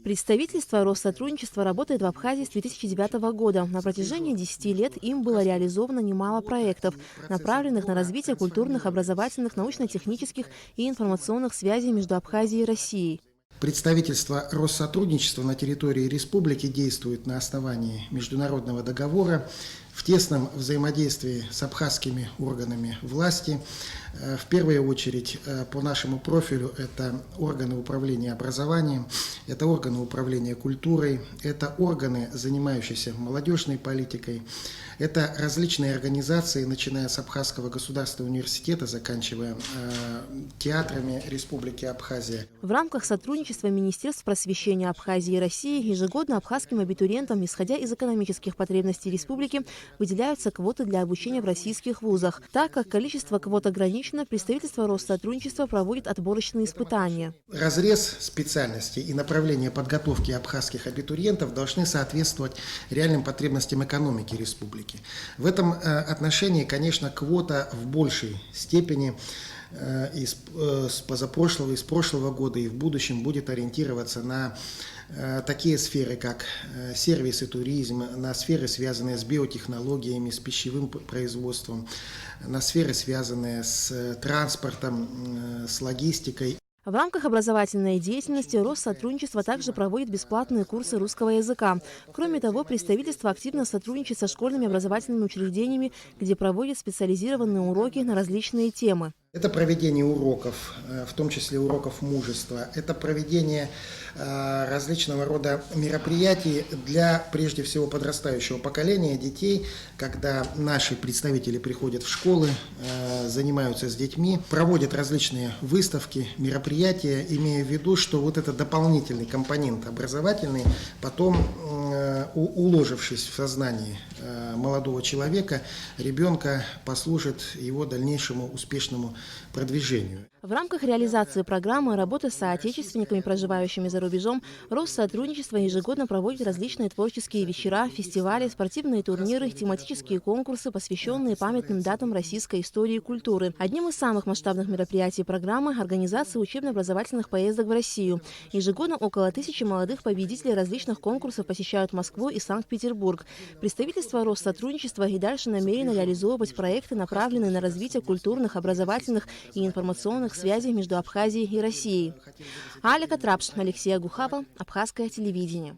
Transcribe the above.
Представительство Россотрудничества работает в Абхазии с 2009 года. На протяжении 10 лет им было реализовано немало проектов, направленных на развитие культурных, образовательных, научно-технических и информационных связей между Абхазией и Россией. Представительство Россотрудничества на территории республики действует на основании международного договора в тесном взаимодействии с абхазскими органами власти. В первую очередь по нашему профилю это органы управления образованием, это органы управления культурой, это органы, занимающиеся молодежной политикой, это различные организации, начиная с Абхазского государственного университета, заканчивая театрами Республики Абхазия. В рамках сотрудничества Министерств просвещения Абхазии и России ежегодно абхазским абитуриентам, исходя из экономических потребностей республики, выделяются квоты для обучения в российских вузах. Так как количество квот ограничено, представительство Россотрудничества проводит отборочные испытания. Разрез специальностей и направления подготовки абхазских абитуриентов должны соответстввать реальным потребностям экономики республики. В этом отношении, конечно, квота в большей степени из позапрошлого, из прошлого года и в будущем будет ориентироваться на такие сферы, как сервис и туризм, на сферы, связанные с биотехнологиями, с пищевым производством, на сферы, связанные с транспортом, с логистикой. В рамках образовательной деятельности Россотрудничество также проводит бесплатные курсы русского языка. Кроме того, представительство активно сотрудничает со школьными образовательными учреждениями, где проводит специализированные уроки на различные темы. Это проведение уроков, в том числе уроков мужества, это проведение различного рода мероприятий для, прежде всего, подрастающего поколения, детей, когда наши представители приходят в школы, занимаются с детьми, проводят различные выставки, мероприятия, имея в виду, что вот этот дополнительный компонент образовательный, потом, уложившись в сознании молодого человека, ребенка, послужит его дальнейшему успешному продвижению. В рамках реализации программы работы с соотечественниками, проживающими за рубежом, Россотрудничество ежегодно проводит различные творческие вечера, фестивали, спортивные турниры, тематические конкурсы, посвященные памятным датам российской истории и культуры. Одним из самых масштабных мероприятий программы – организация учебно-образовательных поездок в Россию. Ежегодно около 1000 молодых победителей различных конкурсов посещают Москву и Санкт-Петербург. Представительство Россотрудничества и дальше намерено реализовывать проекты, направленные на развитие культурных, образовательных и информационных связей между Абхазией и Россией. Алика Трапш, Алексей Агухава, Абхазское телевидение.